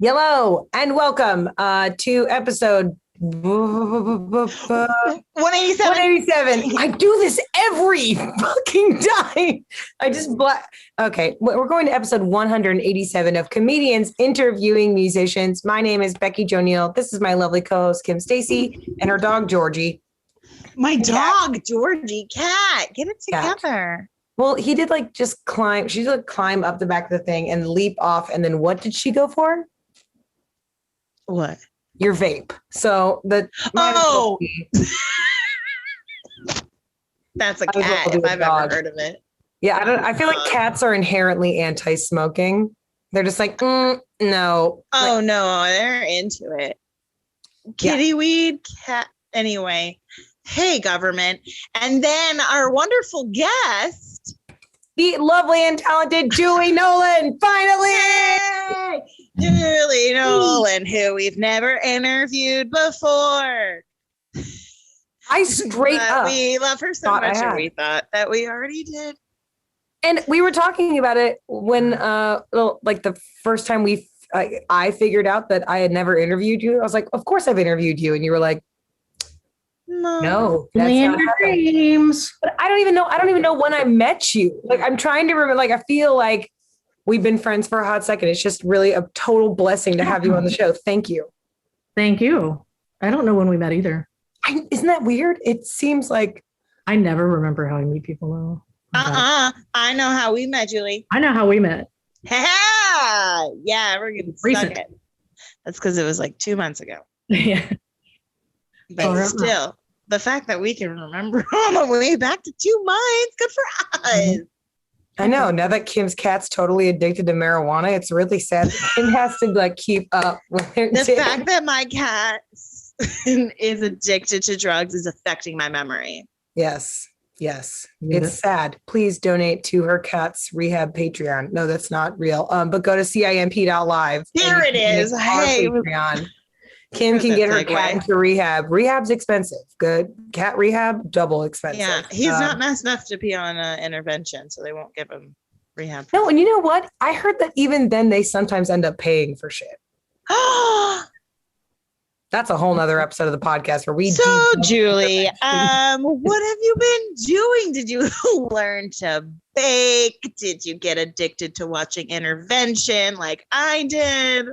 Hello and welcome to episode 187. 187. I do this every fucking time. Okay, we're going to episode 187 of Comedians Interviewing Musicians. My name is Becky Jo Neal. This is my lovely co-host Kim Stacy and her dog Georgie. My dog Georgie, cat, get it together. Well, he did just climb. She did climb up the back of the thing and leap off. And then what did she go for? What? Your vape. So that's a cat if I've ever heard of it. Yeah, I feel like cats are inherently anti-smoking. They're just like, no. Oh no, they're into it. Kitty weed, cat. Anyway, hey government, and then our wonderful guest, the lovely and talented Julie Nolen, finally. Yay! Julie Nolen, who we've never interviewed before. I straight up, we love her so much, and we thought that we already did. And we were talking about it when, the first time I figured out that I had never interviewed you. I was like, of course I've interviewed you, and you were like, no, that's not your dreams. But I don't even know when I met you. I'm trying to remember. I feel like we've been friends for a hot second. It's just really a total blessing to have you on the show. Thank you. Thank you. I don't know when we met either. Isn't that weird? It seems like I never remember how I meet people though. I know how we met, Julie. I know how we met. Yeah, we're getting stuck it. That's because it was 2 months ago. Yeah. But still, the fact that we can remember all the way back to 2 months, good for us. I know. Now that Kim's cat's totally addicted to marijuana, it's really sad. Kim has to keep up with the fact that my cat is addicted to drugs is affecting my memory. Yes. It's sad. Please donate to her cat's rehab Patreon. No, that's not real. But go to CIMP.LIVE. Here it is. Hey, Patreon. Kim can get her cat into rehab. Rehab's expensive. Good. Cat rehab, double expensive. Yeah, he's not nice enough to be on intervention, so they won't give him rehab. No, and you know what? I heard that even then they sometimes end up paying for shit. That's a whole nother episode of the podcast where we. So, Julie, what have you been doing? Did you learn to bake? Did you get addicted to watching intervention like I did?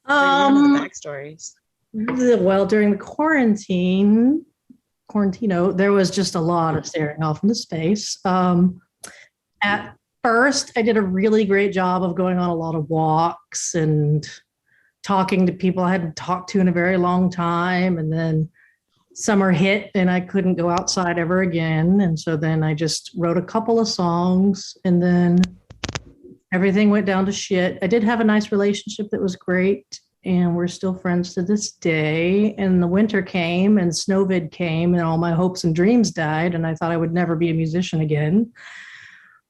Backstories. Well, during the quarantino, there was just a lot of staring off into space. At first, I did a really great job of going on a lot of walks and talking to people I hadn't talked to in a very long time. And then summer hit and I couldn't go outside ever again. And so then I just wrote a couple of songs and then everything went down to shit. I did have a nice relationship that was great, and we're still friends to this day. And the winter came and Snowvid came and all my hopes and dreams died, and I thought I would never be a musician again.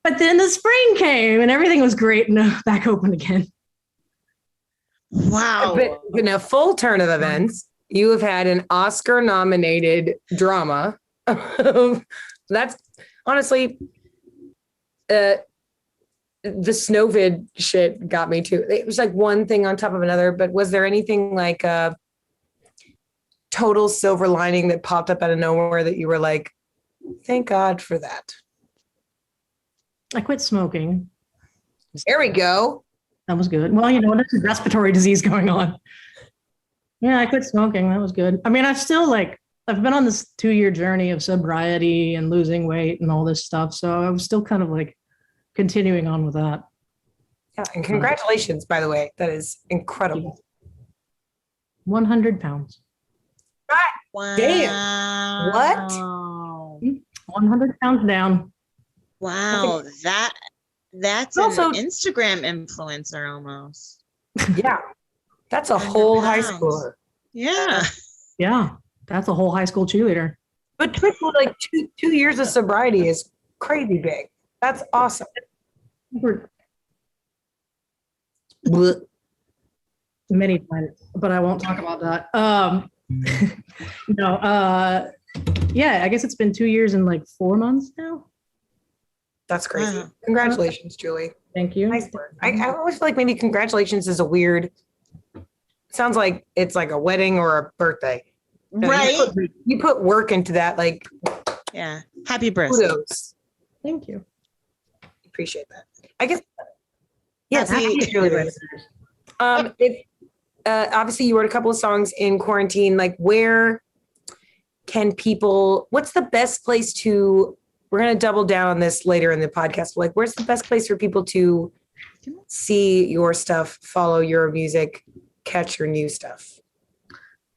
But then the spring came and everything was great and back open again. Wow. But in a full turn of events, you have had an Oscar-nominated drama. That's honestly... the Snowvid shit got me too. It was one thing on top of another, but was there anything like a total silver lining that popped up out of nowhere that you were like, thank God for that? I quit smoking. There we go. That was good. Well, there's a respiratory disease going on. Yeah, I quit smoking. That was good. I mean, I've been on this 2-year journey of sobriety and losing weight and all this stuff. So I was still kind of continuing on with that. Yeah, and congratulations, by the way. That is incredible. 100 pounds. Wow. Damn. What? 100 pounds down. Wow. That's also an Instagram influencer almost. Yeah. That's a whole high schooler. Yeah. Yeah. That's a whole high school cheerleader. But two years of sobriety is crazy big. That's awesome. Many times, but I won't talk about that. Yeah, I guess it's been 2 years and 4 months now. That's crazy. Congratulations, Julie. Thank you. Nice work. I always feel like maybe congratulations is a weird sounds like it's like a wedding or a birthday. No, Right? You put work into that. Like, Yeah. Happy birthday. kudos. Thank you. Appreciate that. I guess. Yes, Happy- it's really nice. If obviously you wrote a couple of songs in quarantine, like where can people, what's the best place to, we're going to double down on this later in the podcast. Like, where's the best place for people to see your stuff, follow your music, catch your new stuff?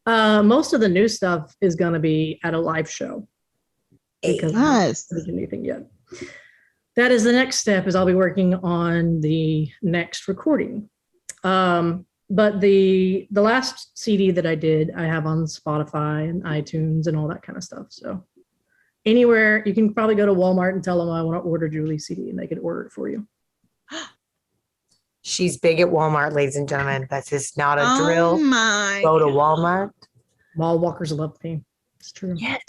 Most of the new stuff is going to be at a live show because I Nice. haven't done anything yet. That is the next step. Is I'll be working on the next recording. But the last CD that I did, I have on Spotify and iTunes and all that kind of stuff. So anywhere, you can probably go to Walmart and tell them I want to order Julie's CD and they can order it for you. She's big at Walmart, ladies and gentlemen. That's just not a Oh drill. my. Go to Walmart. Mall walkers love me. It's true. Yes.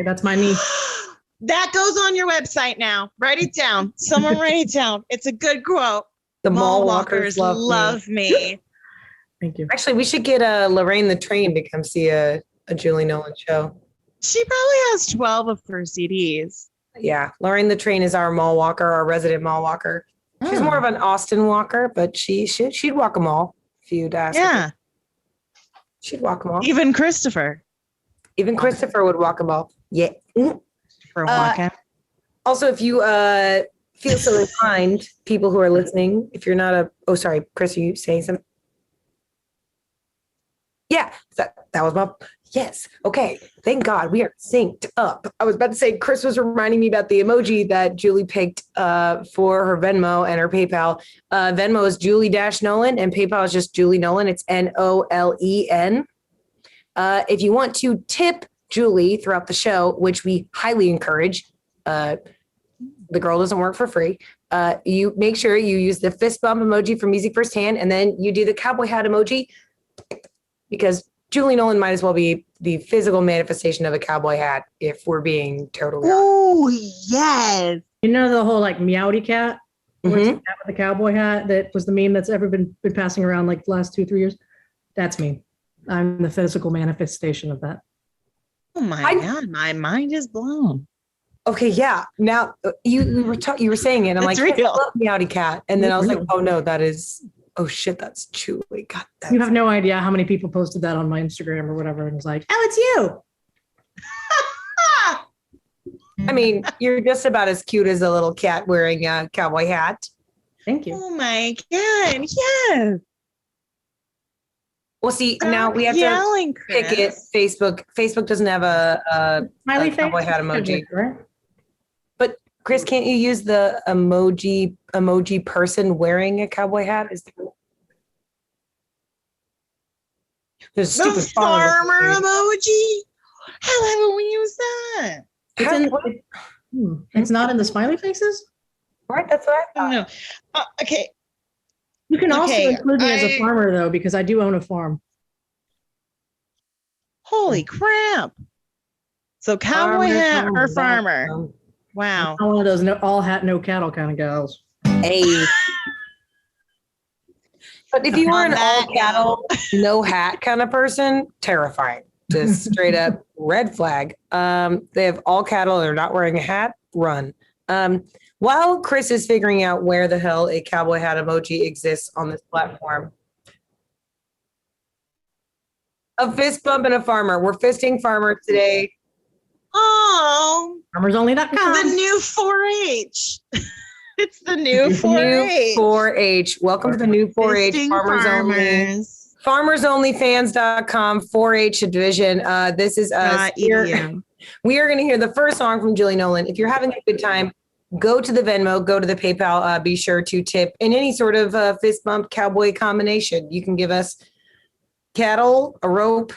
That's my niche. That goes on your website now. Write it down. Someone write it down. It's a good quote. The Mall mall walkers love me. Thank you. Actually, we should get Lorraine the Train to come see a Julie Nolen show. She probably has 12 of her CDs. Yeah, Lorraine the Train is our mall walker, our resident mall walker. She's more of an Austin walker, but she'd walk them all if you'd ask her. Yeah. She'd walk them all. Even Christopher. Even Christopher would walk them all. Yeah. For walking. Also, if you feel so inclined, people who are listening, if you're not sorry, Chris, are you saying something? Yeah, that was my, yes. Okay, thank God we are synced up. I was about to say, Chris was reminding me about the emoji that Julie picked for her Venmo and her PayPal. Venmo is Julie-Nolen and PayPal is just Julie Nolen. It's Nolen. If you want to tip Julie throughout the show, which we highly encourage, the girl doesn't work for free. You make sure you use the fist bump emoji for Music Firsthand, and then you do the cowboy hat emoji, because Julie Nolen might as well be the physical manifestation of a cowboy hat, if we're being totally honest. Oh, yes. You know the whole like meowdy cat? Mhm. What's the cat with the cowboy hat that was the meme that's ever been passing around like the last 2-3 years? That's me. I'm the physical manifestation of that. Oh my God, my mind is blown. Okay, yeah. Now you were saying it. And I'm It's like, real. I love Meowdy Cat, and then I was like, Real. oh no, that is. Oh shit, that's Julie. God, that's, You have no idea how many people posted that on my Instagram or whatever and was like, oh, it's you. I mean, you're just about as cute as a little cat wearing a cowboy hat. Thank you. Oh my God, yes. Well, see, now we have to yelling, pick it. Facebook. Facebook doesn't have a Smiley cowboy face? hat emoji. Right? But Chris, can't you use the emoji person wearing a cowboy hat? There's a The stupid farmer emoji. emoji. How haven't we used that? It's not in the smiley faces? Right, that's what I thought. No. Okay. You can also Okay, include me as a farmer, though, because I do own a farm. Holy crap. So cowboy hat or farmer? Wow. I'm one of those all hat, no cattle kind of gals. Hey. But if you were an all cattle, no hat kind of person, terrifying. Just straight up red flag. They have all cattle, they're not wearing a hat, run. While Chris is figuring out where the hell a cowboy hat emoji exists on this platform, a fist bump and a farmer. We're fisting farmers today. Oh, Farmersonly.com. the new 4-H. It's the new 4-H. New 4-H. Welcome to the new 4-H. Fisting Farmers only. FarmersOnlyFans.com 4-H division. This is us. We are going to hear the first song from Julie Nolen. If you're having a good time, go to the Venmo, go to the PayPal. Be sure to tip in any sort of fist bump cowboy combination. You can give us cattle, a rope.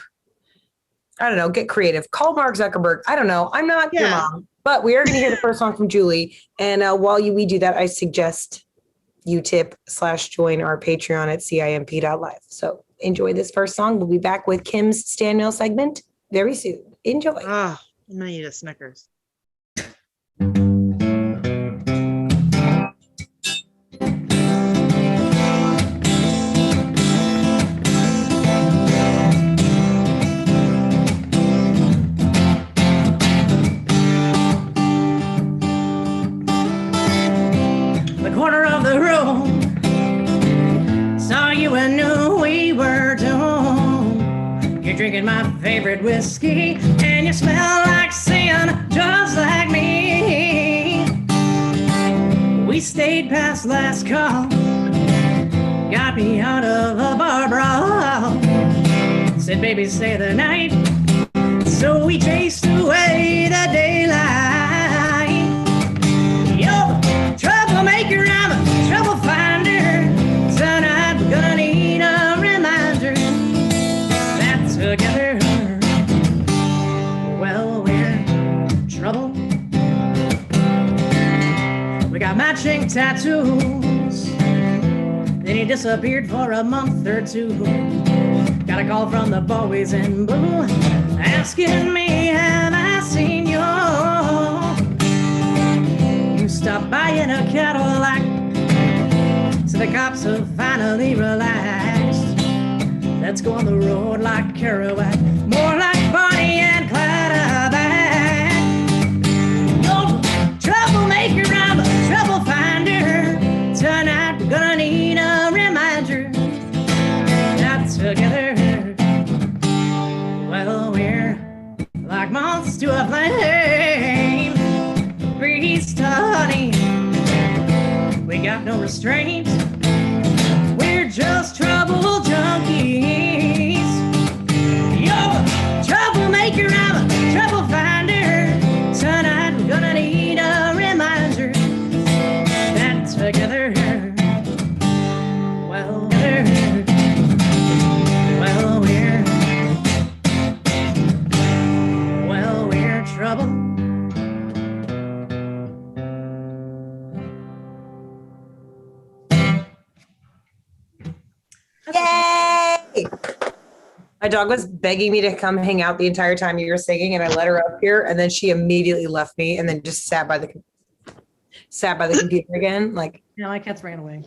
I don't know. Get creative. Call Mark Zuckerberg. I don't know. I'm not your mom, but we are going to hear the first song from Julie. And while we do that, I suggest you tip/join our Patreon at CIMP.LIVE. So enjoy this first song. We'll be back with Kim's Stand Mail segment very soon. Enjoy. Oh, I'm gonna eat a Snickers. corner of the room. Saw you and knew we were doomed. You're drinking my favorite whiskey, and you smell like sin, just like me. We stayed past last call, got me out of a bar brawl. Said, baby, stay the night. So we chased away the daylight. Yo, troublemaker, I'm a trouble finder. Tonight we're gonna need a reminder that together, well, we're trouble. We got matching tattoos. Then he disappeared for a month or two. Got a call from the boys in blue asking me, have I seen you? You stopped by in a Cadillac, so the cops have finally relaxed. Let's go on the road like Kerouac, more like Bonnie and Clyde back. No troublemaker, I'm a trouble finder. Tonight we're gonna need a reminder that together, well, we're like moths to a flame. Breeze to honey, we got no restraint. We're just trouble junkies. Yo, troublemaker, I'm a trouble finder. Tonight we're gonna need a reminder that together, well, we're trouble. Yay! My dog was begging me to come hang out the entire time you were singing, and I let her up here, and then she immediately left me and then just sat by the computer again. Like, Yeah, my cats ran away.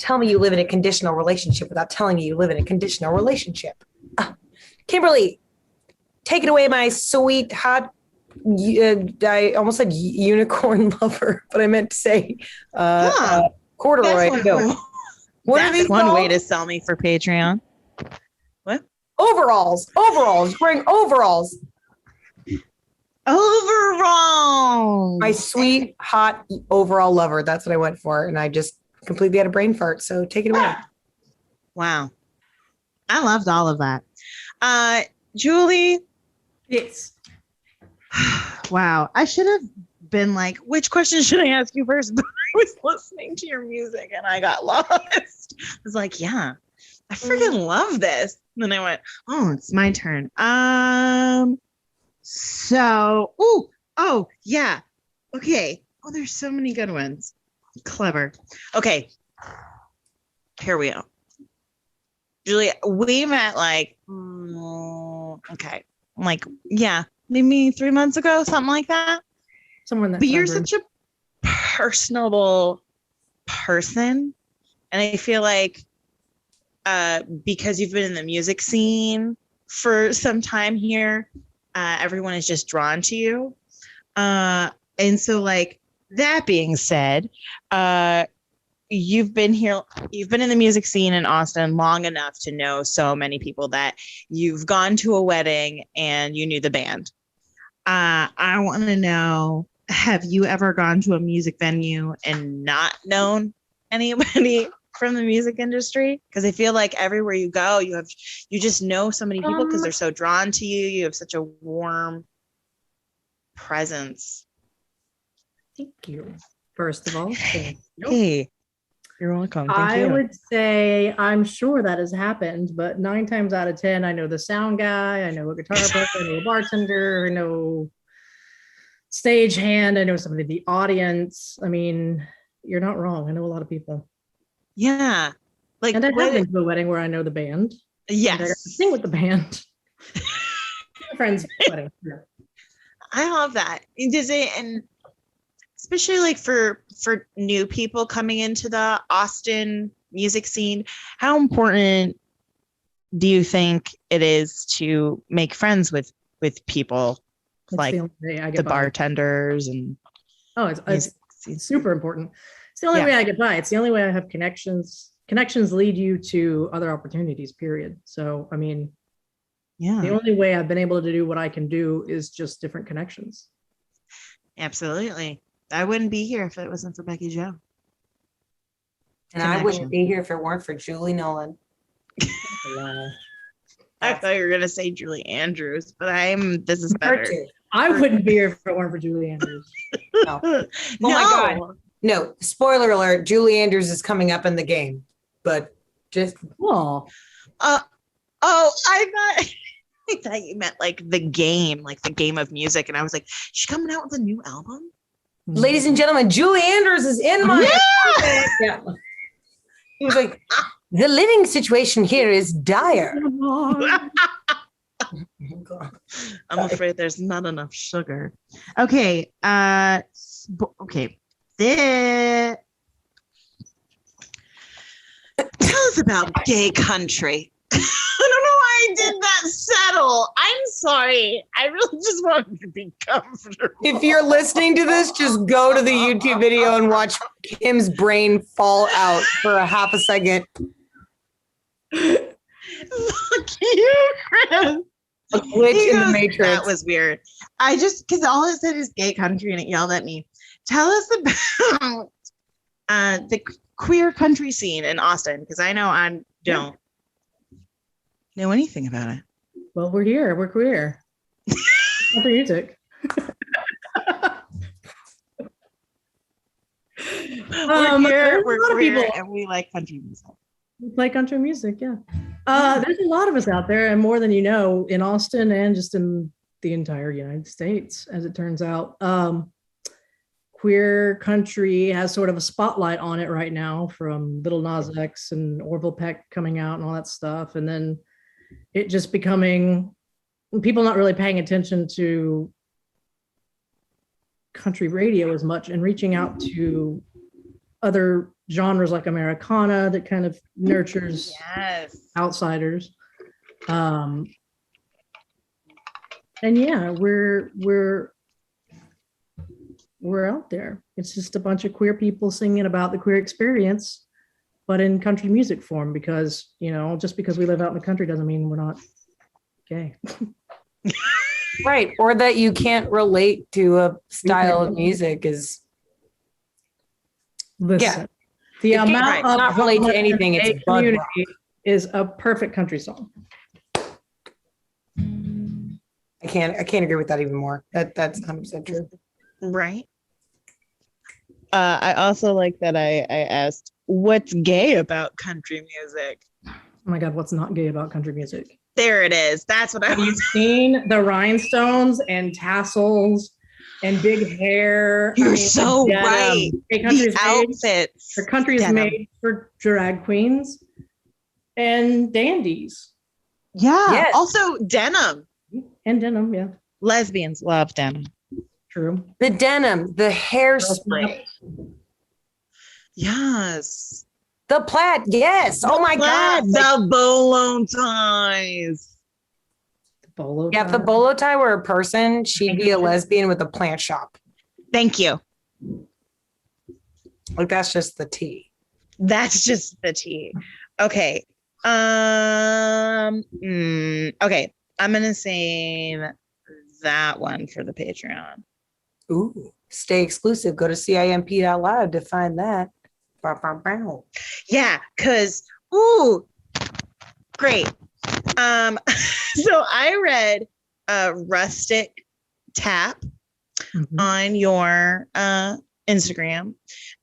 tell me you live in a conditional relationship without telling me you live in a conditional relationship. Kimberly, take it away, my sweet, hot, I almost said unicorn lover, but I meant to say corduroy. What are these one way called? to sell me for Patreon. Overalls. You're wearing overalls. Overall. My sweet, hot overall lover. That's what I went for. And I just completely had a brain fart. So take it away. Wow. I loved all of that. Julie. Yes. Wow. I should have been like, which question should I ask you first? But I was listening to your music and I got lost. I was like, yeah, I freaking love this. And then I went, oh, it's my turn. Oh, yeah. Okay. Oh, there's so many good ones. Clever. Okay. Here we go. Julie, we met like, maybe 3 months ago, something like that. Somewhere in that But you're suburb. such a personable person. And I feel like because you've been in the music scene for some time here, everyone is just drawn to you. And so, like, that being said, you've been in the music scene in Austin long enough to know so many people that you've gone to a wedding and you knew the band. I want to know, have you ever gone to a music venue and not known anybody from the music industry? Because I feel like everywhere you go, you just know so many people because they're so drawn to you. You have such a warm presence. Thank you. First of all, thank you. Hey, you're welcome. Thank I you. would say I'm sure that has happened, but 9 times out of 10, I know the sound guy, I know a guitar player, I know a bartender, I know stagehand, I know somebody in the audience. I mean, you're not wrong. I know a lot of people. Yeah. Like, And I have been to a wedding where I know the band. yes. And I got to sing with the band. My friend's wedding. Yeah. I love that. And especially like for new people coming into the Austin music scene, how important do you think it is to make friends with people That's like the only way I get the by. bartenders and Oh, it's super important. It's the only way I get by. It's the only way I have connections. Connections lead you to other opportunities, period. So, I mean, the only way I've been able to do what I can do is just different connections. Absolutely. I wouldn't be here if it wasn't for Becky Joe. And I wouldn't be here if it weren't for Julie Nolen. I thought you were gonna say Julie Andrews, but this is better. I wouldn't be here if it weren't for Julie Andrews. No. Oh my God. No, spoiler alert, Julie Andrews is coming up in the game. But just I thought you meant like the game of music. And I was like, she's coming out with a new album. Ladies and gentlemen, Julie Andrews is in my yeah. He was like, the living situation here is dire. I'm afraid there's not enough sugar. Okay. Okay. Tell us about gay country. I don't know why I did that settle. I'm sorry. I really just wanted to be comfortable. If you're listening to this, just go to the YouTube video and watch Kim's brain fall out for a half a second. Fuck you, Chris. A glitch in the Matrix. That was weird. Because all it said is gay country and it yelled at me. Tell us about the queer country scene in Austin, because I know I don't know anything about it. Well, we're here. We're queer. Country music. We're queer and we like country music. We play country music, yeah. There's a lot of us out there, and more than you know, in Austin and just in the entire United States, as it turns out. Queer country has sort of a spotlight on it right now, from Little Nas X and Orville Peck coming out and all that stuff. And then it just becoming, people not really paying attention to country radio as much and reaching out to other genres like Americana that kind of nurtures outsiders. And yeah, we're out there. It's just a bunch of queer people singing about the queer experience, but in country music form, because, just because we live out in the country doesn't mean we're not gay. Right. Or that you can't relate to a style of music is. Listen, the amount of not relate to anything. It's a community is a perfect country song. I can't agree with that even more. That's 100% true. Right. I also like that I asked, what's gay about country music? Oh my God, what's not gay about country music? There it is. That's what I was. You've seen the rhinestones and tassels and big hair. You're so right. The outfits. The country is made for drag queens and dandies. Yeah. Yes. Also denim. And denim, yeah. Lesbians love denim. True. The denim, the hairspray. Yes. The plaid, yes. Oh my God. The bolo ties. Bolo tie. Yeah, if the bolo tie were a person, she'd be a lesbian with a plant shop. Thank you. Like, that's just the tea. That's just the tea. Okay. Okay. I'm gonna save that one for the Patreon. Ooh, stay exclusive. Go to CIMP.LIVE to find that. Yeah, because great. So I read Rustic Tap on your Instagram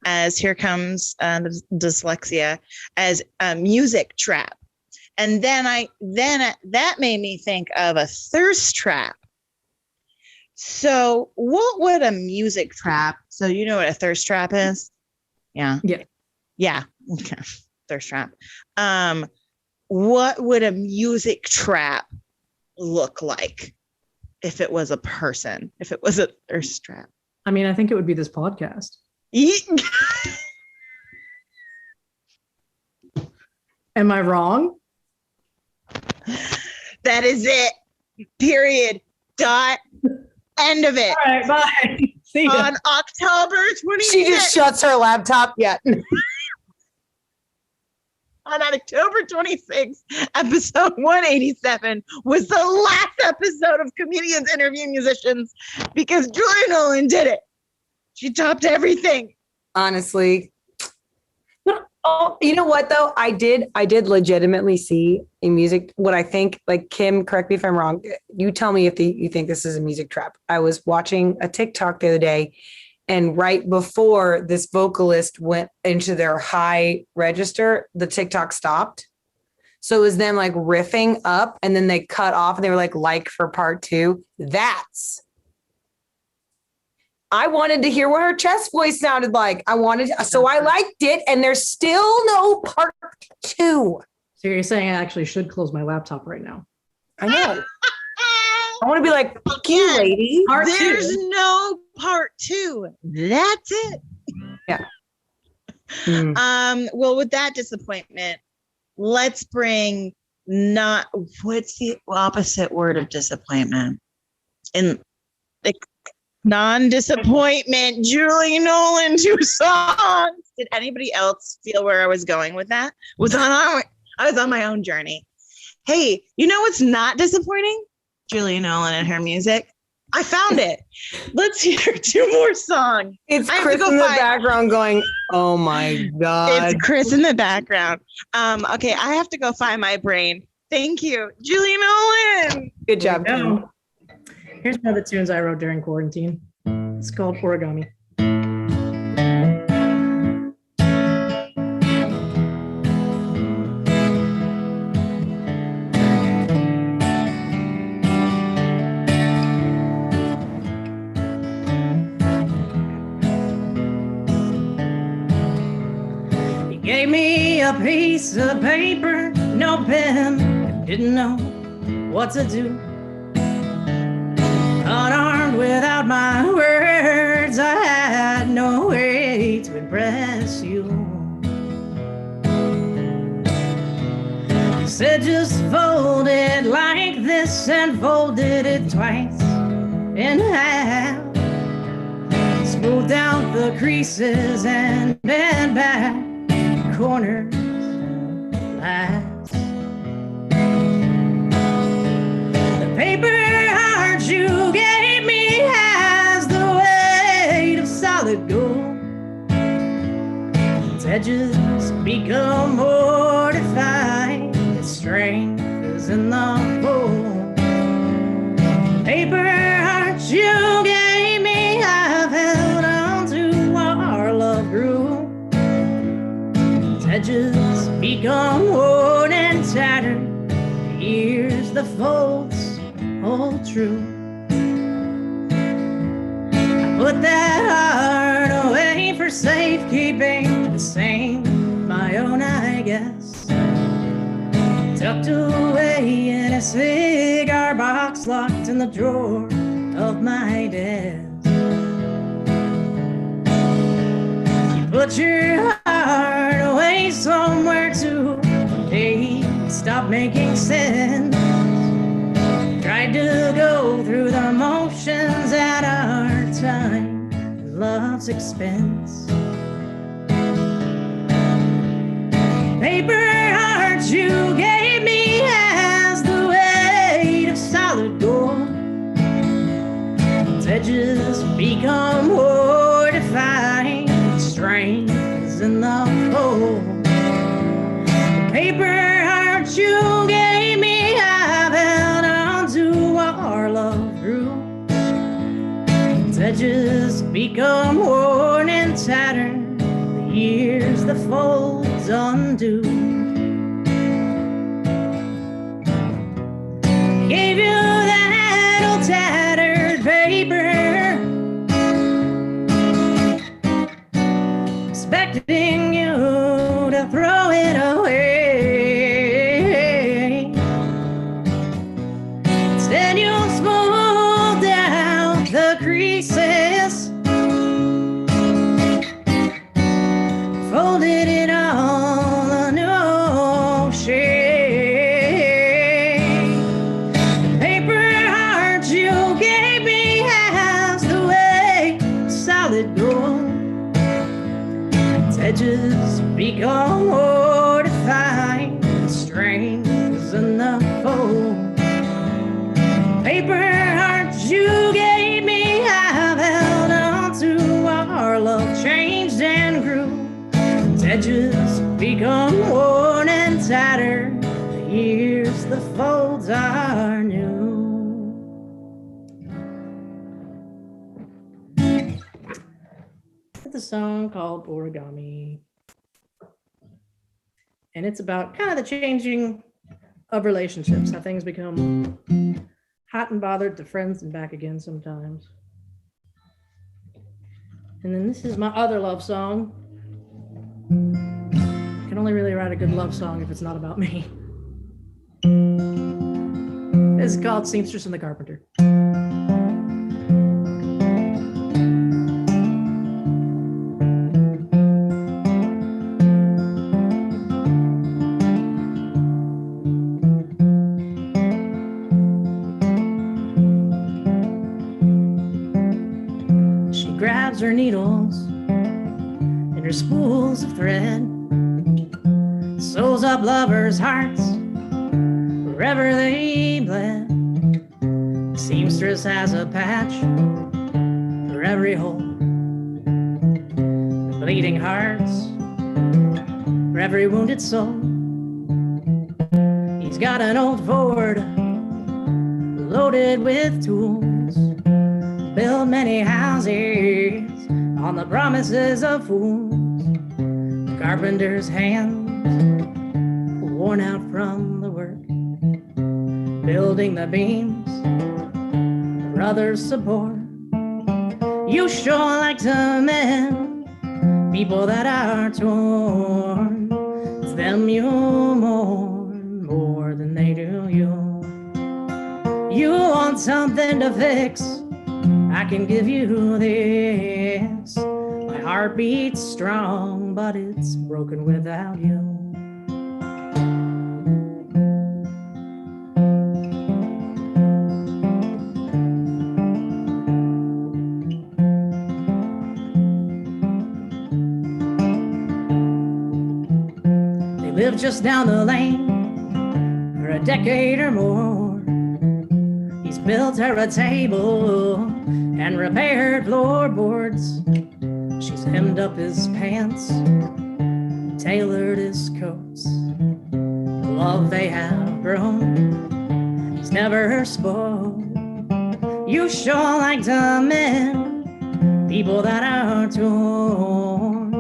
as Here Comes Dyslexia as a music trap. And then that made me think of a thirst trap. So what would a music trap? So you know what a thirst trap is? Yeah. Okay. Thirst trap. What would a music trap look like if it was a person? If it was a thirst trap? I mean, I think it would be this podcast. Am I wrong? That is it. Period. Dot. End of it. All right, bye. See ya. on October 26th. She just shuts her laptop. Yeah. On October 26th, episode 187 was the last episode of Comedians Interview Musicians because Julia Nolen did it. She topped everything. Honestly. Oh, you know what though? I did legitimately see a music, what I think, like Kim, correct me if I'm wrong. You tell me if you think this is a music trap. I was watching a TikTok the other day, and right before this vocalist went into their high register, the TikTok stopped. So it was them like riffing up, and then they cut off and they were like for part 2. I wanted to hear what her chest voice sounded like. So I liked it, and there's still no part 2. So you're saying I actually should close my laptop right now? I know. I want to be like, fuck you, lady. There's no part 2. That's it. Yeah. Well, with that disappointment, let's bring what's the opposite word of disappointment? In non-disappointment, Julie Nolen 2 songs. Did anybody else feel where I was going with that? I was on my own journey. Hey, you know what's not disappointing? Julia Nolen and her music. I found it. Let's hear 2 more songs. It's Chris in the background going, oh my God. It's Chris in the background. Okay, I have to go find my brain. Thank you, Julia Nolen. Good job, Kim. Here's one of the tunes I wrote during quarantine. It's called Origami. You gave me a piece of paper, no pen, didn't know what to do. Unarmed without my words, I had no way to impress you. Said just fold it like this and folded it twice in half. Smoothed out the creases and bent back corners last. The paper heart you gave me has the weight of solid gold. Its edges become mortified. Its strength is in the fold. Paper heart you gave me, I've held on to while our love grew. Its edges become worn and tattered. Here's the folds hold true. I put that heart away for safekeeping, the same, my own, I guess. Tucked away in a cigar box, locked in the drawer of my desk. You put your heart away somewhere too. Hey, stop making sense. Tried to go through the motions at our time, love's expense. Paper heart you gave me has the weight of solid gold. Its edges become mortified. Strength is in the fold. Paper heart you gave me, I've held on to while our love grew. Its edges become worn and tattered. The years, the folds undo. Gave you that old tattered paper, expecting you to throw it away. Instead you smoothed out the creases, folded it all a new shape. The paper heart you gave me has the weight edges become more defined, strings in the fold. Paper hearts you gave me, I've held on to. Our love changed and grew. Its edges become worn and tattered. The years, the folds are new. It's a song called Origami. And it's about kind of the changing of relationships, how things become hot and bothered to friends and back again sometimes. And then this is my other love song. I can only really write a good love song if it's not about me. It's called Seamstress and the Carpenter. Grabs her needles and her spools of thread, sews up lovers' hearts wherever they bled. The seamstress has a patch for every hole, bleeding hearts for every wounded soul. He's got an old Ford loaded with tools, build many houses on the promises of fools. The carpenter's hands worn out from the work, building the beams brothers support. You sure like to mend people that are torn. It's them you mourn more than they do you. You want something to fix, I can give you this. My heart beats strong, but it's broken without you. They live just down the lane for a decade or more. He's built her a table and repaired floorboards. She's hemmed up his pants, tailored his coats. The love they have grown, he's never spoke. You sure like to mend people that are torn.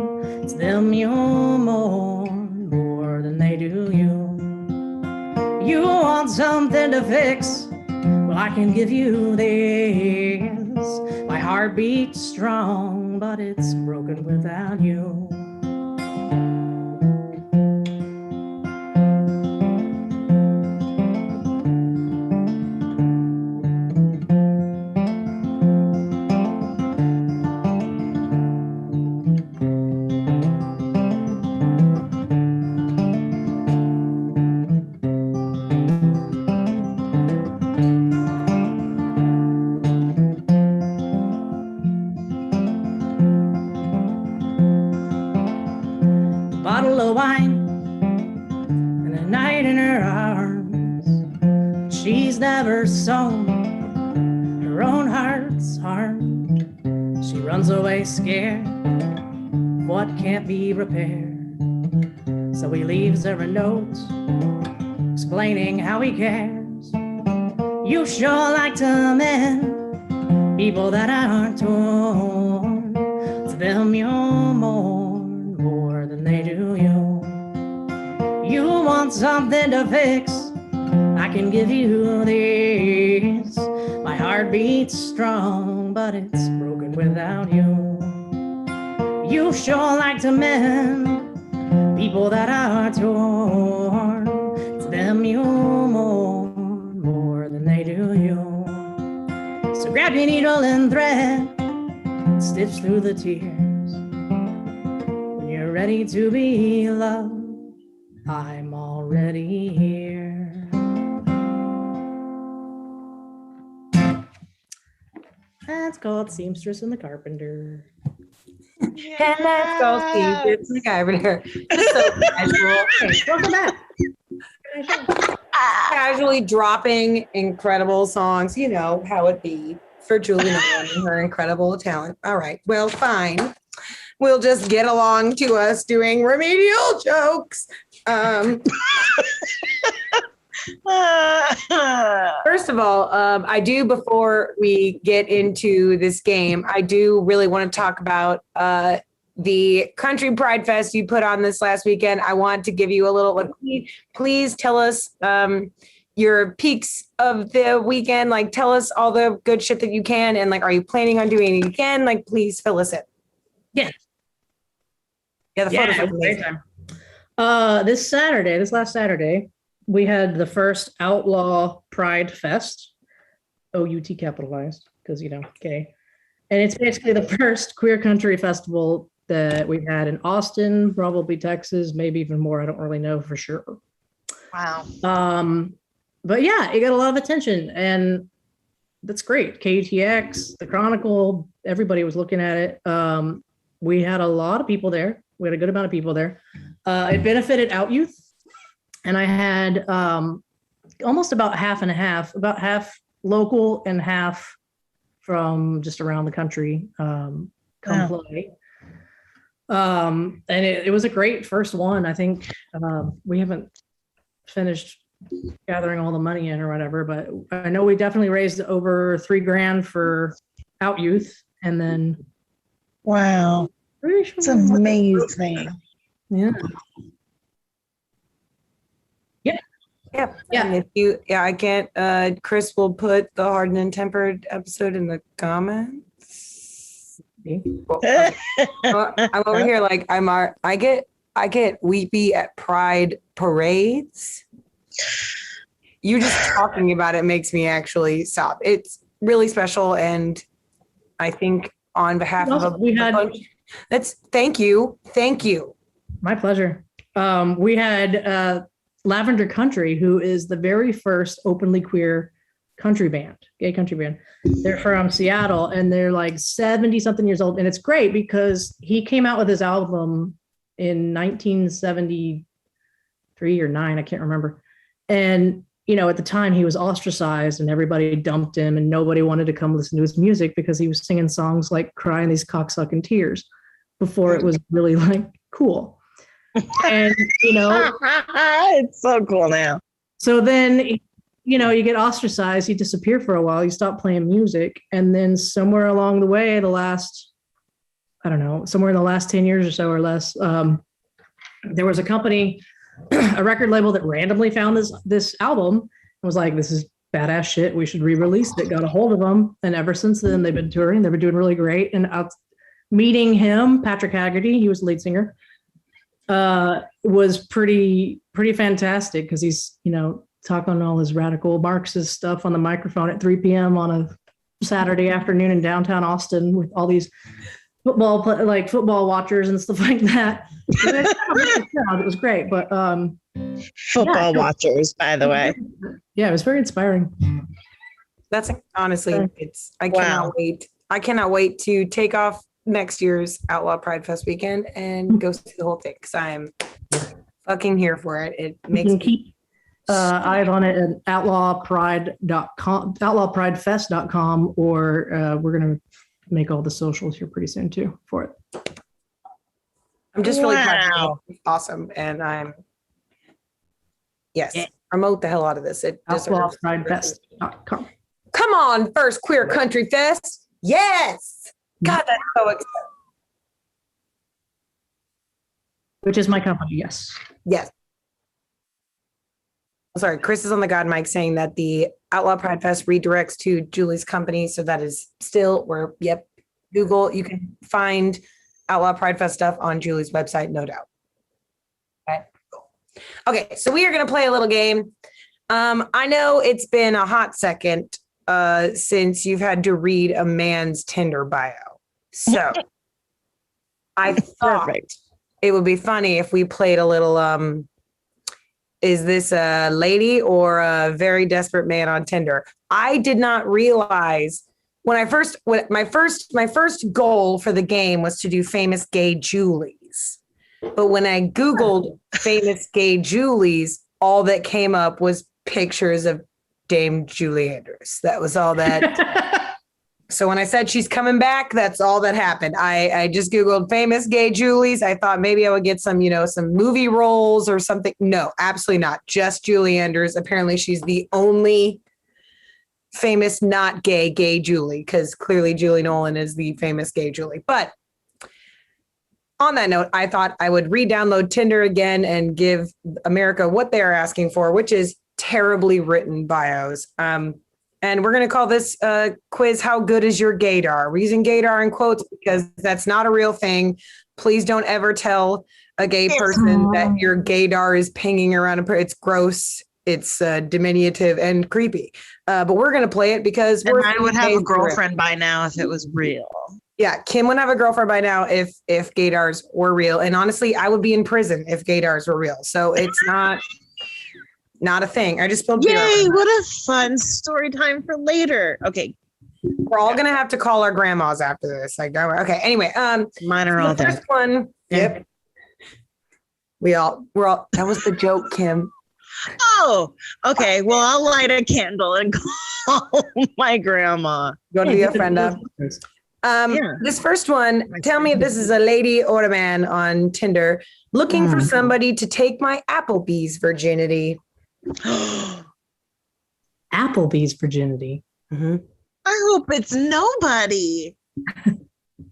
It's them you mourn more than they do you. You want something to fix, well, I can give you this. My heart beats strong, but it's broken without you. Bottle of wine and a night in her arms. She's never sown her own heart's harm. She runs away scared of what can't be repaired. So he leaves her a note explaining how he cares. You sure like to mend people that aren't torn. It's them you mourn more than they do you. You want something to fix, I can give you this. My heart beats strong, but it's broken without you. You sure like to mend people that are torn. It's them you mourn more than they do you. So grab your needle and thread, stitch through the tears. When you're ready to be loved, I'm already here. That's called Seamstress and the Carpenter. And let's go see this guy over there. Just so casual. Hey, welcome back. Casually dropping incredible songs. You know how it be for Julie Nolen and her incredible talent. All right. Well, fine. We'll just get along to us doing remedial jokes. First of all, I do, before we get into this game, I do really want to talk about the Country Pride Fest you put on this last weekend. I want to give you a little, like, please tell us your peaks of the weekend. Like, tell us all the good shit that you can. And like, are you planning on doing it again? Like, please fill us in. Yeah. Yeah, the photos it was a great time. This last Saturday, we had the first Outlaw Pride Fest, OUT capitalized, because, you know, gay. And it's basically the first queer country festival that we've had in Austin, probably Texas, maybe even more. I don't really know for sure. Wow. But yeah, it got a lot of attention, and that's great. KTX, the Chronicle, everybody was looking at it. We had a lot of people there. We had a good amount of people there. It benefited Out Youth, and I had almost about half and a half, about half local and half from just around the country come play. And it was a great first one. I think we haven't finished gathering all the money in or whatever, but I know we definitely raised over $3,000 for Out Youth, and then wow, it's amazing. Yeah. Yeah. Yeah. And if you, I can't, Chris will put the Hardened and Tempered episode in the comments. Well, I'm over here like I get weepy at pride parades. You just talking about it makes me actually sob. It's really special, and I think on behalf of thank you. My pleasure. We had Lavender Country, who is the very first openly queer gay country band. They're from Seattle, and they're like 70 something years old. And it's great because he came out with his album in 1973 or 9, I can't remember. And, you know, at the time he was ostracized and everybody dumped him, and nobody wanted to come listen to his music because he was singing songs like Crying These Cocksucking Tears before it was really like cool. And, you know, it's so cool now. So then, you know, you get ostracized, you disappear for a while, you stop playing music. And then somewhere along the way, somewhere in the last 10 years or so or less, there was a company, a record label that randomly found this album and was like, this is badass shit. We should re-release it. Got a hold of them. And ever since then, they've been touring. They've been doing really great. And meeting him, Patrick Haggerty, he was the lead singer, was pretty fantastic because he's, you know, talking all his radical Marxist stuff on the microphone at 3 p.m. on a Saturday afternoon in downtown Austin with all these football watchers and stuff like that. It was great, but football watchers, by the way. Yeah, it was very inspiring. That's honestly, I cannot wait. I cannot wait to take off next year's Outlaw Pride Fest weekend and go see the whole thing because I am fucking here for it. It makes me keep eyes on it at outlawpridefest.com, or we're going to make all the socials here pretty soon too for it. I'm just really proud. It's awesome. And promote the hell out of this. It outlawpridefest.com. Come on, first queer country fest. Yes. God, that's so exciting. Which is my company, yes. Yes. Sorry, Chris is on the God mic saying that the Outlaw Pride Fest redirects to Julie's company. So that is still Google, you can find Outlaw Pride Fest stuff on Julie's website, no doubt. Okay, so we are going to play a little game. I know it's been a hot second since you've had to read a man's Tinder bio. So I thought it would be funny if we played a little, is this a lady or a very desperate man on Tinder? I did not realize my first goal for the game was to do famous gay Julies. But when I Googled famous gay Julies, all that came up was pictures of Dame Julie Andrews. That was all that. So when I said she's coming back, that's all that happened. I just Googled famous gay Julies. I thought maybe I would get some, some movie roles or something. No, absolutely not. Just Julie Andrews. Apparently she's the only famous not gay Julie, because clearly Julie Nolen is the famous gay Julie. But on that note, I thought I would re-download Tinder again and give America what they are asking for, which is terribly written bios. And we're going to call this quiz, How Good Is Your Gaydar? We're using gaydar in quotes because that's not a real thing. Please don't ever tell a gay person that your gaydar is pinging around. It's gross. It's diminutive and creepy. But we're going to play it because I would have a girlfriend by now if it was real. Yeah, Kim would have a girlfriend by now if gaydars were real. And honestly, I would be in prison if gaydars were real. So it's not a thing. I just spilled beer. Yay, what a fun story time for later. Okay. We're all going to have to call our grandmas after this. Okay. Anyway, mine are all the first one. Yep. We're all, that was the joke, Kim. Oh, okay. Well, I'll light a candle and call my grandma. Go to your friend up. This first one, tell me if this is a lady or a man on Tinder looking for somebody to take my Applebee's virginity. Applebee's virginity. Mm-hmm. I hope it's nobody.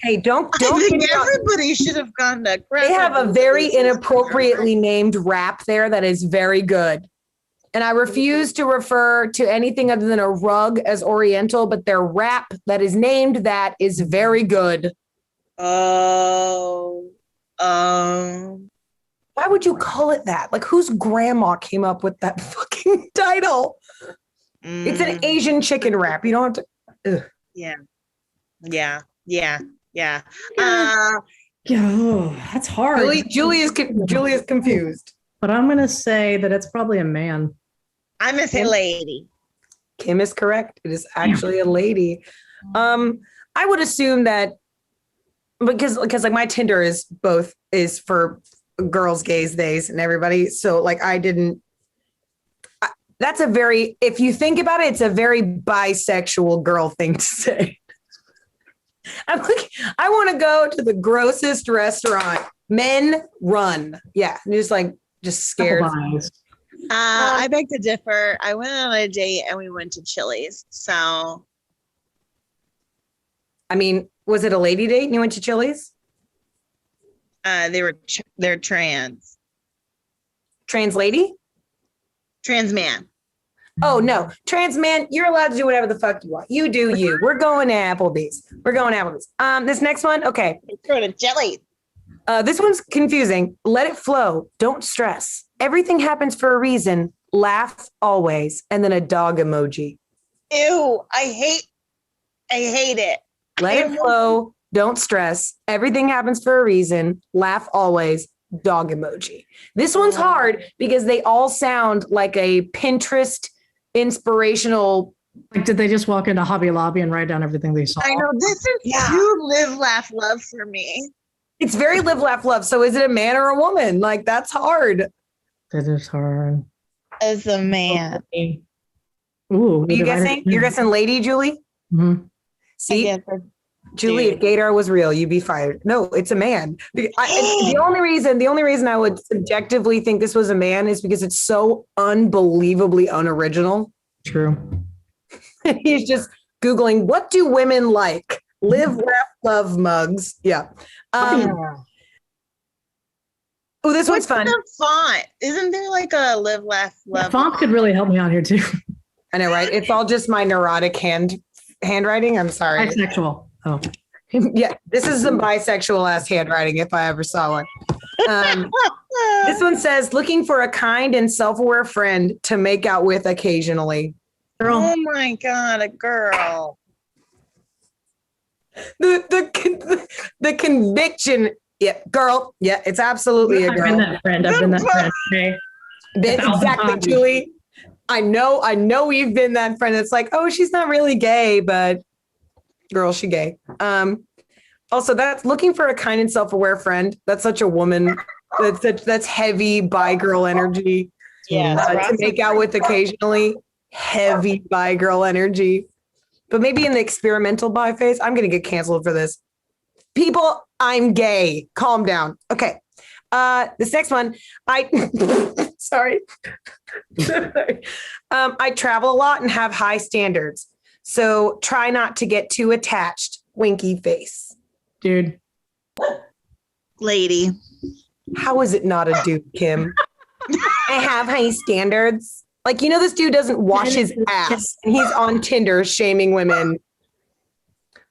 Hey, don't I think everybody should have gone to. They have a very inappropriately named rap there that is very good. And I refuse to refer to anything other than a rug as Oriental, but their rap that is named that is very good. Oh. Why would you call it that? Like, whose grandma came up with that fucking title? It's an Asian chicken wrap. You don't have to. Ugh. Yeah. That's hard. Julie is confused. But I'm going to say that it's probably a man. I'm going to say lady. Kim is correct. It is actually a lady. I would assume that because like my Tinder is for girls, gays, theys, and everybody. So like that's if you think about it, it's a very bisexual girl thing to say. I'm like, I want to go to the grossest restaurant. Men run. Yeah. Just scared. I beg to differ. I went on a date and we went to Chili's. So, I mean, was it a lady date and you went to Chili's? They're trans. Trans lady? Trans man. Oh no, trans man, you're allowed to do whatever the fuck you want. You do you. We're going to Applebee's. This next one, okay. Let's go to Chili's. This one's confusing. Let it flow. Don't stress. Everything happens for a reason. Laugh always. And then a dog emoji. Ew, I hate it. Let it flow. Don't stress. Everything happens for a reason. Laugh always. Dog emoji. This one's hard because they all sound like a Pinterest inspirational. Like, did they just walk into Hobby Lobby and write down everything they saw? I know. This is too live, laugh, love for me. It's very live, laugh, love. So is it a man or a woman? Like, that's hard. That is hard. As a man. Ooh. Are you guessing? You're guessing lady, Julie? Mm-hmm. See? Julie, if gaydar was real, you'd be fired. No, it's a man. The only reason I would subjectively think this was a man is because it's so unbelievably unoriginal. True. He's just Googling, what do women like? Live, laugh, love mugs. Yeah. Oh, this one's fun. The font? Isn't there like a live, laugh, love? The font could really help me out here too. I know, right? It's all just my neurotic handwriting. I'm sorry. Bisexual. Oh. Yeah, this is some bisexual ass handwriting if I ever saw one. This one says, looking for a kind and self-aware friend to make out with occasionally. Girl. Oh my God, a girl. The conviction. Yeah, girl. Yeah, it's absolutely a girl. I've been that friend. Okay. Exactly, Julie. I know you've been that friend. It's like, oh, she's not really gay, but Girl, she gay. Also, that's looking for a kind and self-aware friend. That's such a woman. That's heavy bi girl energy. Yeah, To make out with occasionally. Heavy bi girl energy. But maybe in the experimental bi phase, I'm gonna get canceled for this. People, I'm gay. Calm down. Okay. This next one, sorry. I travel a lot and have high standards. So try not to get too attached. Winky face. Dude. Lady. How is it not a dude, Kim? I have high standards. Like, this dude doesn't wash his ass and he's on Tinder shaming women.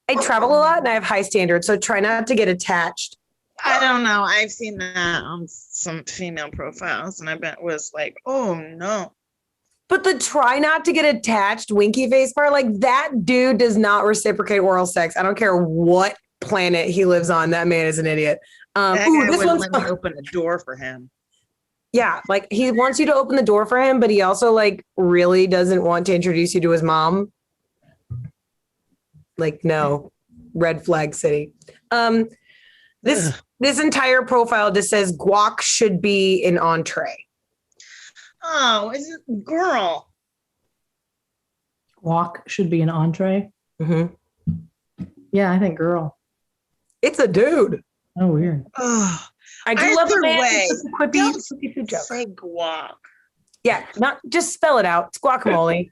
I travel a lot and I have high standards. So try not to get attached. I don't know. I've seen that on some female profiles and I bet it was like, oh no. But the try not to get attached winky face part, like that dude does not reciprocate oral sex. I don't care what planet he lives on. That man is an idiot. This one's let me open a door for him. Yeah, like he wants you to open the door for him, but he also like really doesn't want to introduce you to his mom. Like, no, red flag city. This entire profile just says guac should be an entree. Oh, is it girl? Guac should be an entree. Mm-hmm. Yeah, I think girl. It's a dude. Oh, weird. Oh, I do love the way. Don't say guac. Yeah, not just spell it out. It's guacamole.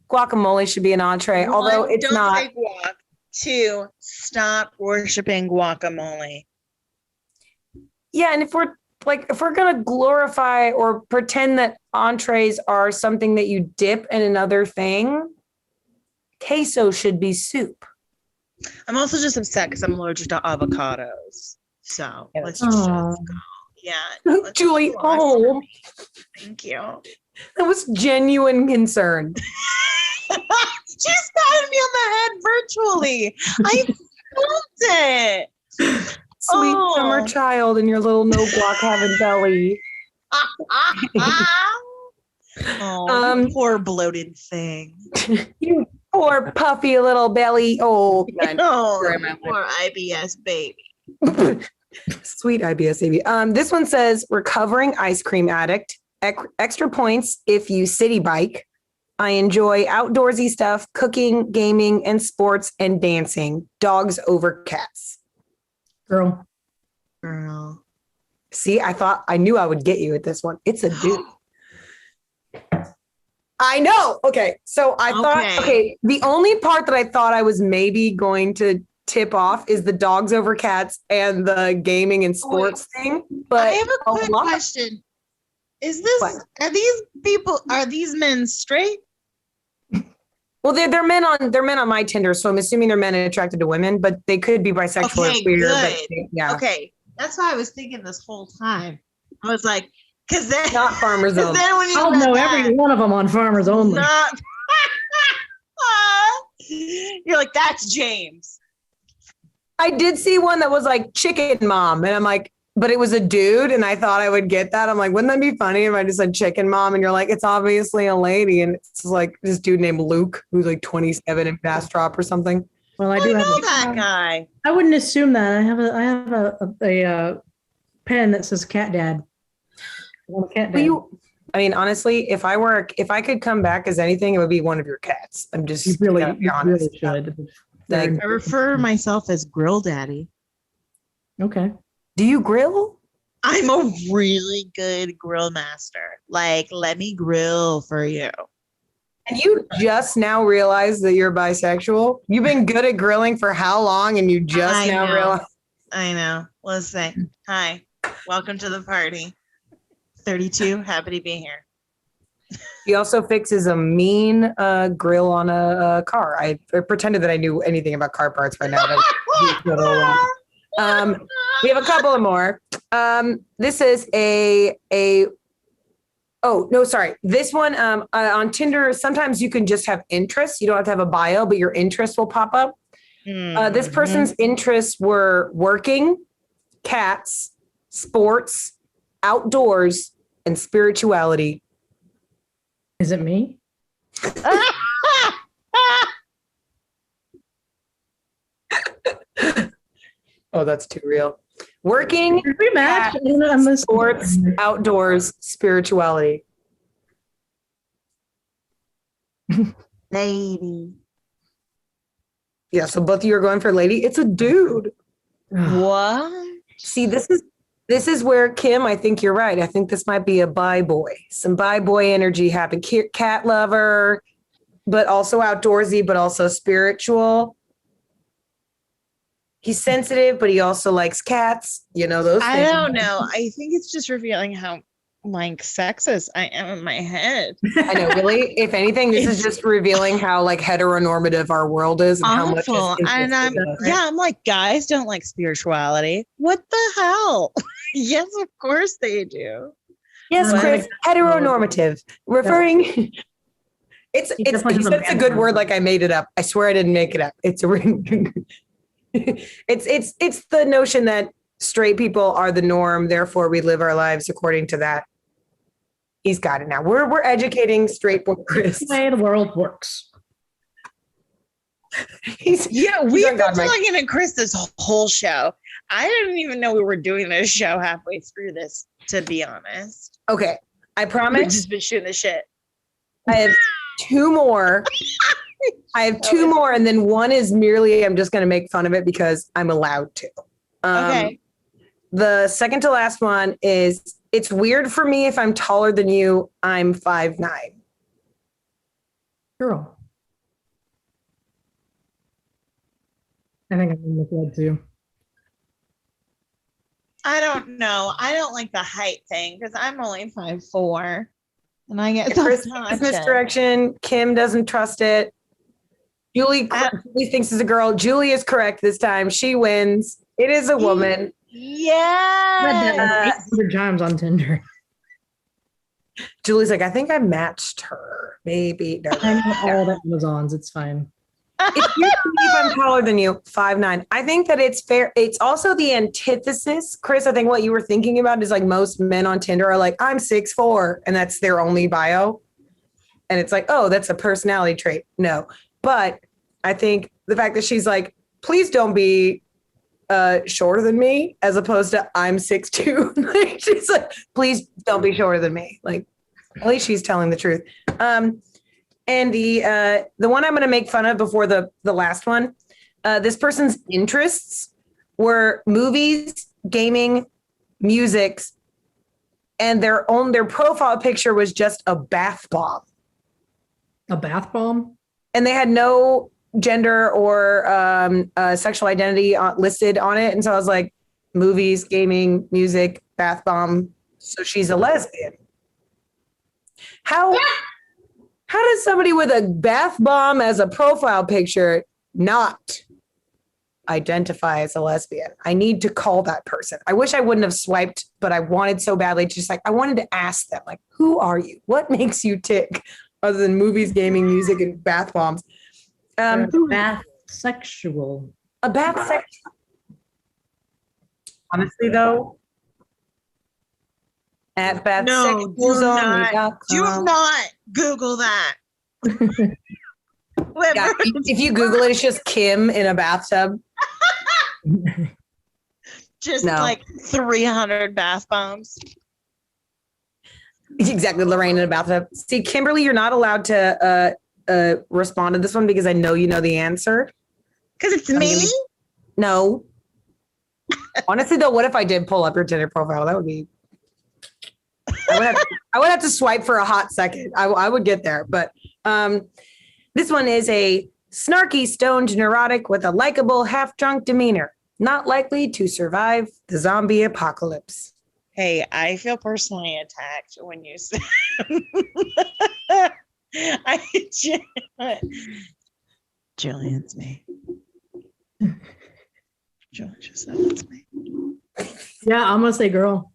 Guacamole should be an entree, although it's not. Don't say guac. 2, stop worshiping guacamole. Yeah, and if we're gonna glorify or pretend that entrees are something that you dip in another thing, queso should be soup. I'm also just upset because I'm allergic to avocados. So let's just go. Yeah. Julie, Thank you. That was genuine concern. She's patting me on the head virtually. I felt it. Sweet summer child in your little no guac having belly. You poor bloated thing. You poor puffy little belly. Oh, poor IBS baby. Sweet IBS baby. This one says recovering ice cream addict. Extra points if you city bike. I enjoy outdoorsy stuff, cooking, gaming, and sports and dancing. Dogs over cats. Girl. See, I knew I would get you at this one. It's a dude. I know. Okay. So I thought, the only part that I thought I was maybe going to tip off is the dogs over cats and the gaming and sports thing. But I have a quick question. Are these men straight? Well, they're men on my Tinder, so I'm assuming they're men attracted to women, but they could be bisexual or queer. But okay, that's why I was thinking this whole time. I was like, because then not Farmers Only. I'll know every one of them on Farmers Only. You're like, that's James. I did see one that was like chicken mom, and I'm like, but it was a dude, and I thought I would get that. I'm like, wouldn't that be funny if I just said chicken mom? And you're like, it's obviously a lady, and it's like this dude named Luke who's like 27 in Bastrop or something. Well, I do know that guy. I wouldn't assume that. I have a pen that says cat dad. Cat dad. I mean, honestly, if I could come back as anything, it would be one of your cats. I'm just you really honest. Really should. I refer myself as Grill Daddy. Okay. Do you grill? I'm a really good grill master. Like, let me grill for you. And you just now realize that you're bisexual? You've been good at grilling for how long and you just now realize? I know. Listen, hi. Welcome to the party. 32, happy to be here. He also fixes a mean grill on a car. I pretended that I knew anything about car parts by now. We have a couple of more. This is this one on Tinder, sometimes you can just have interests. You don't have to have a bio, but your interests will pop up. This person's interests were working, cats, sports, outdoors, and spirituality. Is it me? Oh, that's too real. Working, Did we match? sports, outdoors, spirituality. Lady. Yeah, so both of you are going for lady. It's a dude. What? See, this is where Kim, I think you're right. I think this might be a bi boy. Some bi boy energy happened. Cat lover, but also outdoorsy, but also spiritual. He's sensitive, but he also likes cats. You know, those I things. don't know. I think it's just revealing how like sexist I am in my head. I know, really. If anything, this is just revealing how like heteronormative our world is and how much Awful. is And I'm like, guys don't like spirituality. What the hell? Yes, of course they do. Yes, What? Chris, heteronormative. Referring it's definitely has a that's a bad good word. word, like I made it up. I swear I didn't make it up. It's a it's the notion that straight people are the norm, therefore we live our lives according to that. He's got it now. We're educating straight boy Chris. The way the world works. He's We've been on mic. talking to Chris this whole show. I didn't even know we were doing this show halfway through this, to be honest. Okay, I We've promise. just been shooting the shit. I have two more. And then one is merely I'm just going to make fun of it because I'm allowed to. Okay. The second to last one is it's weird for me if I'm taller than you. I'm 5'9". Girl. I think I'm in the flood too. I don't know. I don't like the height thing because I'm only 5'4", and I get Chris self-conscious. misdirection. Kim doesn't trust it. Julie thinks it's a girl. Julie is correct this time. She wins. It is a woman. Yeah. 800 times on Tinder. Julie's like, I think I matched her. Maybe. No. I know all the Amazons. It's fine. If you believe I'm taller than you, 5'9". I think that it's fair. It's also the antithesis, Chris. I think what you were thinking about is like most men on Tinder are like, I'm 6'4", and that's their only bio. And it's like, oh, that's a personality trait. No, but I think the fact that she's like, please don't be shorter than me, as opposed to I'm 6'2". Like, she's like, please don't be shorter than me. Like, at least she's telling the truth. And the one I'm going to make fun of before the last one, this person's interests were movies, gaming, music, and their profile picture was just a bath bomb. A bath bomb? And they had no gender or sexual identity listed on it. And so I was like, movies, gaming, music, bath bomb. So she's a lesbian. How does somebody with a bath bomb as a profile picture not identify as a lesbian? I need to call that person. I wish I wouldn't have swiped, but I wanted so badly. Just like, I wanted to ask them, like, who are you? What makes you tick other than movies, gaming, music, and bath bombs? Bath sexual. A bath sexual. Honestly, though, at bath No, do not Google that. Yeah, if you Google it, it's just Kim in a bathtub. Just No. like 300 bath bombs. Exactly, Lorraine in a bathtub. See, Kimberly, you're not allowed to respond to this one because I know you know the answer. Because it's me? No. Honestly, though, what if I did pull up your Tinder profile? That would be. I would have to swipe for a hot second. I would get there, but this one is a snarky, stoned neurotic with a likable, half-drunk demeanor, not likely to survive the zombie apocalypse. Hey, I feel personally attacked when you say Julian's me. Julian just said it's me. Yeah, I'm gonna say girl.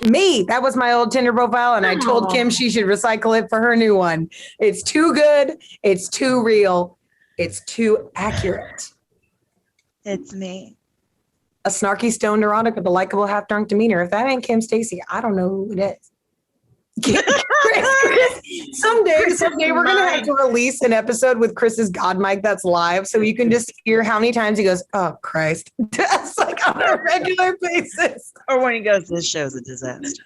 Me, that was my old Tinder profile, and I told Kim she should recycle it for her new one. It's too good. It's too real. It's too accurate. It's me. A snarky, stoned neurotic with a likable, half-drunk demeanor. If that ain't Kim Stacy, I don't know who it is. Someday we're gonna have to release an episode with Chris's God mic that's live, so you can just hear how many times he goes, "Oh Christ," just like on a regular basis. Or when he goes, "This show's a disaster."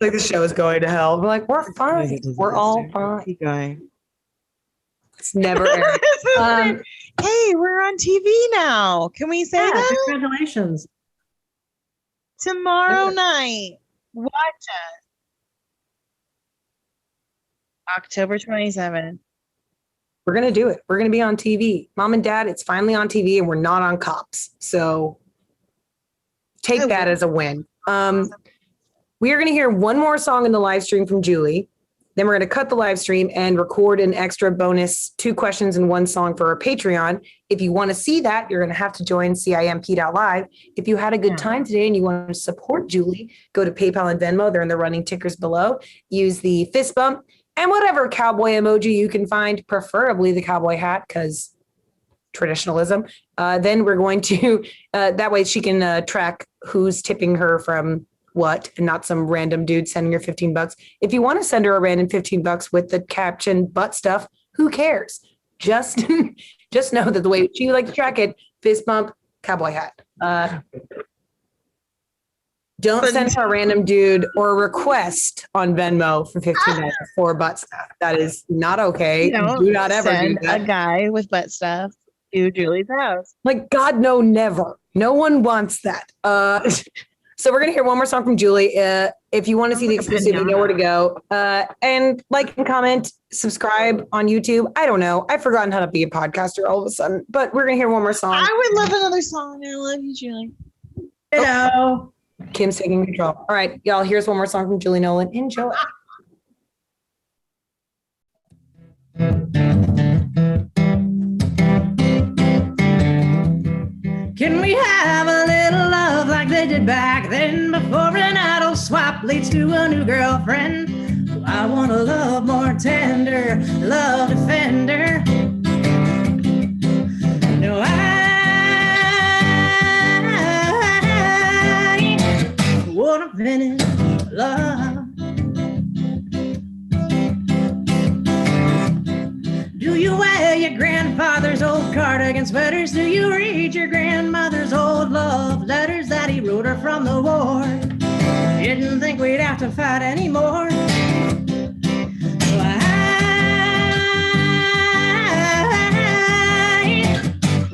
Like the show is going to hell. We're like, we're fine. We're all fine. Keep going. It's never airing. Hey, we're on TV now. Can we say that? Congratulations. Tomorrow night. Watch us. October 27th. We're gonna do it. We're gonna be on TV. Mom and Dad, it's finally on TV and we're not on Cops. So take that as a win. We are gonna hear one more song in the live stream from Julie. Then we're going to cut the live stream and record an extra bonus 2 questions and 1 song for our Patreon. If you want to see that, you're going to have to join CIMP.LIVE. If you had a good time today and you want to support Julie, go to PayPal and Venmo. They're in the running tickers below. Use the fist bump and whatever cowboy emoji you can find, preferably the cowboy hat because traditionalism. Then we're going to, that way she can track who's tipping her from what, and not some random dude sending her $15. If you want to send her a random $15 with the caption butt stuff, who cares? Just know that the way she like to track it, fist bump, cowboy hat. Don't send her a random dude or a request on Venmo for $15 for butt stuff. That is not okay. Do not ever send do that. A guy with butt stuff to Julie's house. Like, God, no, never. No one wants that. So we're going to hear one more song from Julie. If you want to see the exclusive, you know where to go. And like and comment, subscribe on YouTube. I don't know. I've forgotten how to be a podcaster all of a sudden, but we're going to hear one more song. I would love another song. I love you, Julie. Hello. Kim's taking control. All right, y'all, here's one more song from Julie Nolen. Enjoy. Can we have a little love like they did back then before an idle swap leads to a new girlfriend? I want a love more tender, love defender. No, I want to finish love. Do you wear your grandfather's old cardigan sweaters? Do you read your grandmother's old love letters that he wrote her from the war? Didn't think we'd have to fight anymore. So I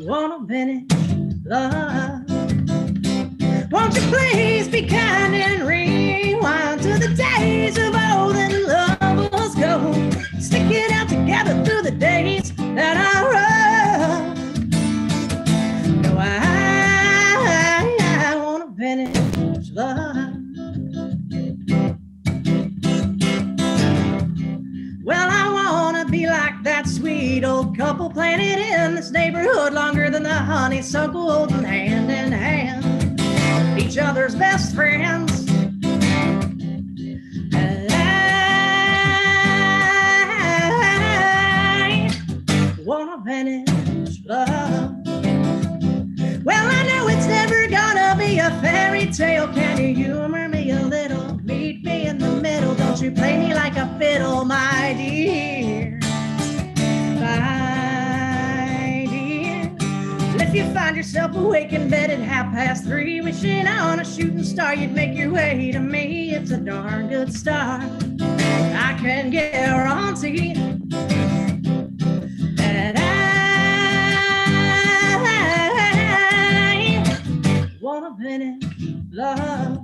wanna finish love. Won't you please be kind and rewind to the days of old and love was gold. Stick it out together through the days that I run. No, I want to finish love. Well, I want to be like that sweet old couple planted in this neighborhood longer than the honeysuckle, holding hand in hand, each other's best friends. Wanna finish love. Well, I know it's never gonna be a fairy tale. Can you humor me a little? Meet me in the middle. Don't you play me like a fiddle, my dear. My dear. If you find yourself awake in bed at 3:30, wishing on a shooting star, you'd make your way to me. It's a darn good start, I can guarantee. And I wanna finish love.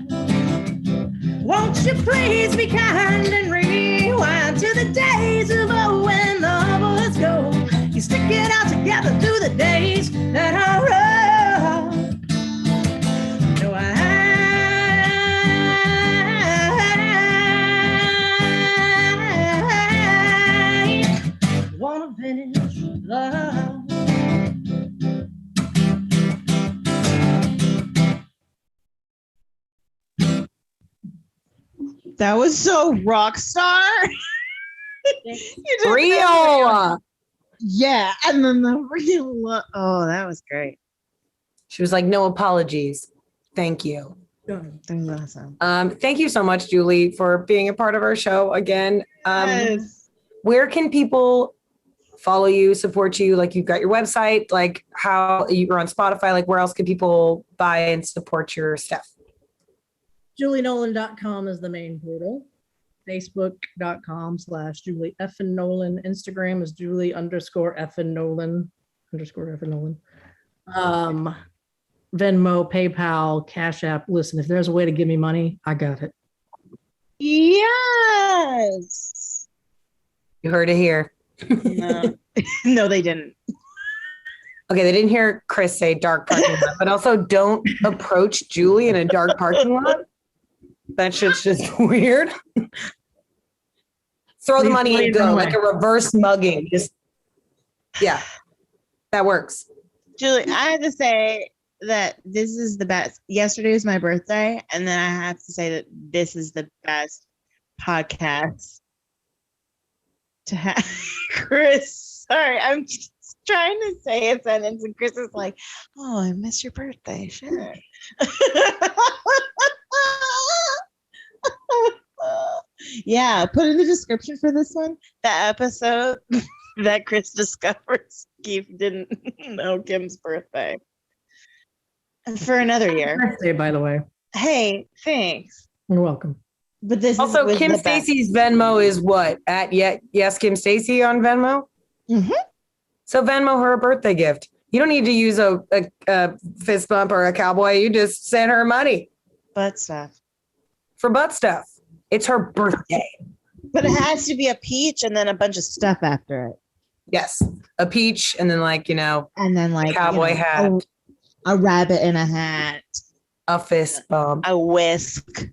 Won't you please be kind and rewind to the days of old when love was gold. You stick it out together through the days that are rough. No, I wanna finish love. That was so rock star. You did Real. Yeah, and then the real. Oh, that was great. She was like, no apologies. Thank you. That was awesome. Thank you so much, Julie, for being a part of our show again. Yes. Where can people follow you, support you? Like, you've got your website, like how you're on Spotify, like where else can people buy and support your stuff? JulieNolen.com is the main portal. Facebook.com/Julie Effin Nolen. Instagram is Julie_Effin Nolen _Effin Nolen. Venmo, PayPal, Cash App. Listen, if there's a way to give me money, I got it. Yes. You heard it here. No, no, they didn't. Okay, they didn't hear Chris say dark parking lot, but also don't approach Julie in a dark parking lot. That shit's just weird. Throw the money and go, like a reverse mugging. Just, yeah, that works. Julie, I have to say that this is the best. Yesterday was my birthday, and then I have to say that this is the best podcast to have. Chris, sorry, I'm just trying to say a sentence, and Chris is like, "Oh, I miss your birthday." Sure. Yeah, put in the description for this one the episode that Chris discovers Keith didn't know Kim's birthday. And for another year. Birthday, by the way. Hey, thanks. You're welcome. But this Also, was Kim the best. Stacy's Venmo is what? At yes, Kim Stacy on Venmo. Mhm. So Venmo her a birthday gift. You don't need to use a fist bump or a cowboy. You just send her money Butt stuff. for butt stuff. It's her birthday. But it has to be a peach and then a bunch of stuff after it. Yes, a peach, and then And then like cowboy hat, a rabbit in a hat, a fist bump, a whisk.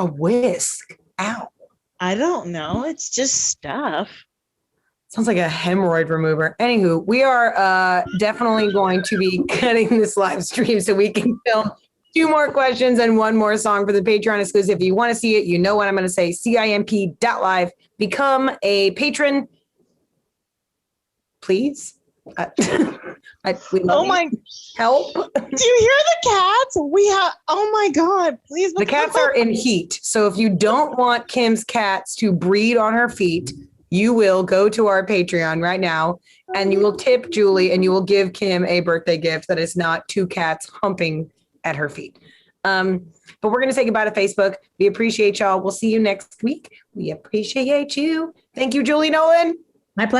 a whisk. Ow. I don't know. It's just stuff. Sounds like a hemorrhoid remover. Anywho, we are definitely going to be cutting this live stream so we can film 2 more questions and 1 more song for the Patreon exclusive. If you want to see it, you know what I'm going to say. CIMP.LIVE. Become a patron, please. We love you. Help. Do you hear the cats? We have. Oh my God! Please. The cats are in heat. So if you don't want Kim's cats to breed on her feet, you will go to our Patreon right now and you will tip Julie and you will give Kim a birthday gift that is not 2 cats humping at her feet. But we're going to say goodbye to Facebook. We appreciate y'all. We'll see you next week. We appreciate you. Thank you, Julie Nolen.